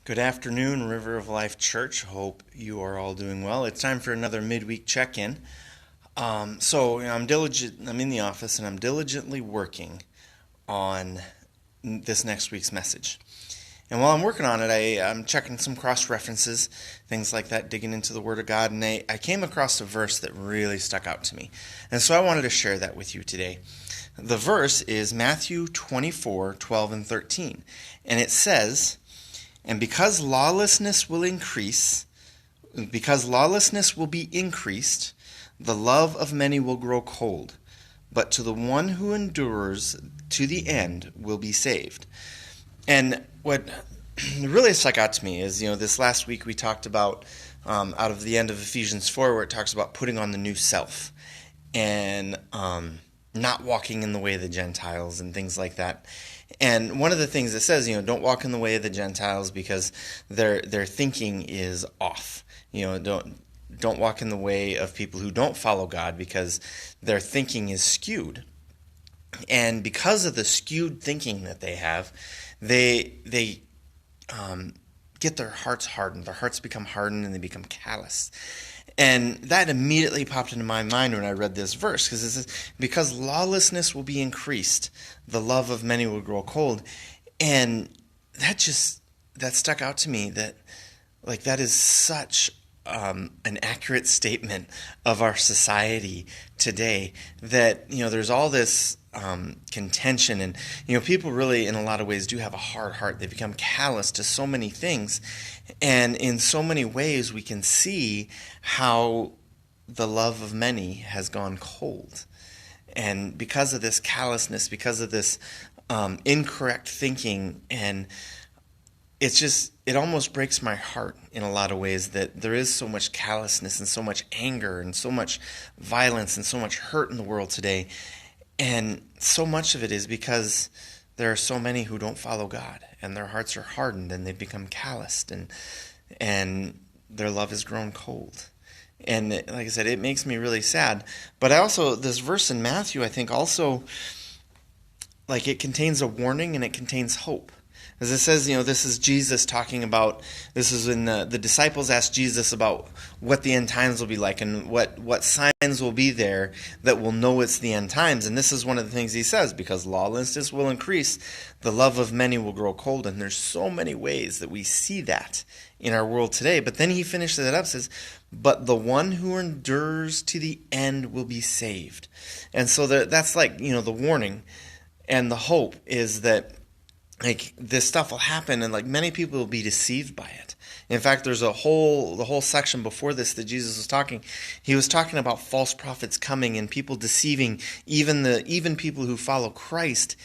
Good afternoon, River of Life Church. Hope you are all doing well. It's time for another midweek check-in. I'm diligent. I'm in the office and I'm diligently working on this next week's message. And while I'm working on it, I'm checking some cross references, things like that, digging into the Word of God. And I came across a verse that really stuck out to me, and so I wanted to share that with you today. The verse is Matthew 24:12 and 13, and it says, "And because lawlessness will be increased, the love of many will grow cold, but to the one who endures to the end will be saved." And what really stuck out to me is, this last week we talked about, out of the end of Ephesians 4, where it talks about putting on the new self and not walking in the way of the Gentiles and things like that. And one of the things it says, don't walk in the way of the Gentiles because their thinking is off. Don't walk in the way of people who don't follow God because their thinking is skewed. And because of the skewed thinking that they have, they get their hearts hardened. Their hearts become hardened and they become callous. And that immediately popped into my mind when I read this verse, because it says, because lawlessness will be increased, the love of many will grow cold. And that stuck out to me, that is such an accurate statement of our society today, that there's all this contention, and people really in a lot of ways do have a hard heart. They become callous to so many things, and in so many ways we can see how the love of many has gone cold. And because of this callousness, because of this incorrect thinking, and it almost breaks my heart in a lot of ways that there is so much callousness and so much anger and so much violence and so much hurt in the world today. And so much of it is because there are so many who don't follow God, and their hearts are hardened and they become calloused, and their love has grown cold. And like I said, it makes me really sad. But this verse in Matthew, I think also, it contains a warning and it contains hope. As it says, this is Jesus talking about, this is when the disciples asked Jesus about what the end times will be like and what signs will be there that will know it's the end times. And this is one of the things he says, because lawlessness will increase, the love of many will grow cold. And there's so many ways that we see that in our world today. But then he finishes it up, says, but the one who endures to the end will be saved. And so that's the warning, and the hope is that this stuff will happen, and many people will be deceived by it. In fact, there's the whole section before this that Jesus was talking. He was talking about false prophets coming and people deceiving, even people who follow Christ,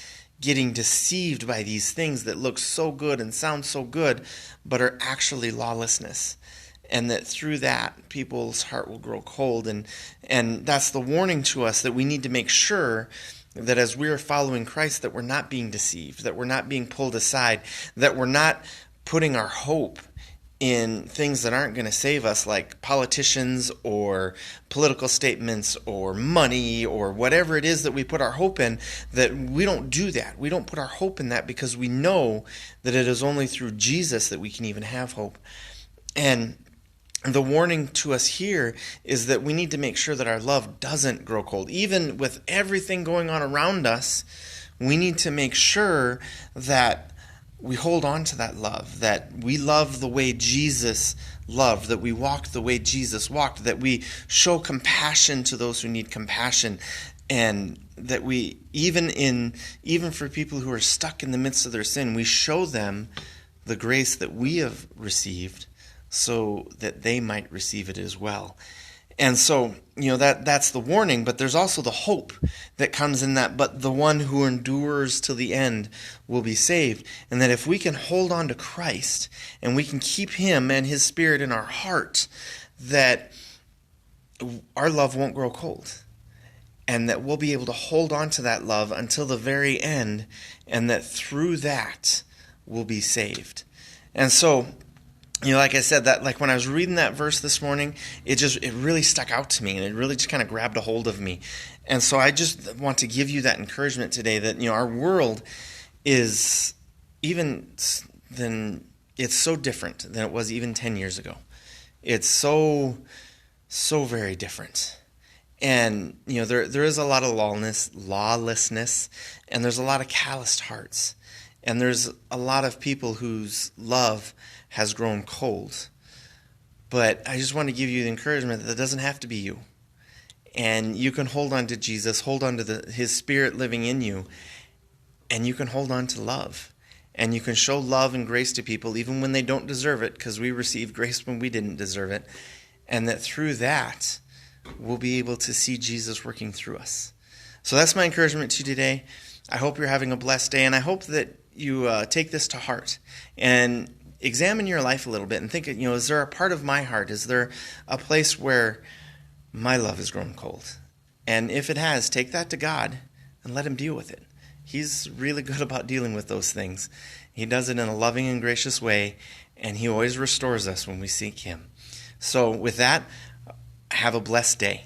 getting deceived by these things that look so good and sound so good, but are actually lawlessness. And that through that, people's heart will grow cold. And that's the warning to us, that we need to make sure that as we are following Christ, that we're not being deceived, that we're not being pulled aside, that we're not putting our hope in things that aren't going to save us, like politicians or political statements or money or whatever it is that we put our hope in, that we don't do that. We don't put our hope in that, because we know that it is only through Jesus that we can even have hope. And the warning to us here is that we need to make sure that our love doesn't grow cold. Even with everything going on around us, we need to make sure that we hold on to that love, that we love the way Jesus loved, that we walk the way Jesus walked, that we show compassion to those who need compassion, and that we, even for people who are stuck in the midst of their sin, we show them the grace that we have received, so that they might receive it as well. And so, that's the warning, but there's also the hope that comes in that, but the one who endures till the end will be saved. And that if we can hold on to Christ, and we can keep him and his Spirit in our heart, that our love won't grow cold. And that we'll be able to hold on to that love until the very end, and that through that we'll be saved. And so, like I said, that when I was reading that verse this morning, it really stuck out to me, and it really just kind of grabbed a hold of me. And so I just want to give you that encouragement today, that our world is even than it's so different than it was even 10 years ago. It's so very different. And, there is a lot of lawlessness, and there's a lot of calloused hearts. And there's a lot of people whose love has grown cold. But I just want to give you the encouragement that it doesn't have to be you. And you can hold on to Jesus, hold on to His Spirit living in you, and you can hold on to love. And you can show love and grace to people even when they don't deserve it, because we received grace when we didn't deserve it. And that through that, we'll be able to see Jesus working through us. So that's my encouragement to you today. I hope you're having a blessed day, and I hope that you take this to heart and examine your life a little bit and think, is there a part of my heart? Is there a place where my love has grown cold? And if it has, take that to God and let Him deal with it. He's really good about dealing with those things. He does it in a loving and gracious way, and He always restores us when we seek Him. So with that, have a blessed day.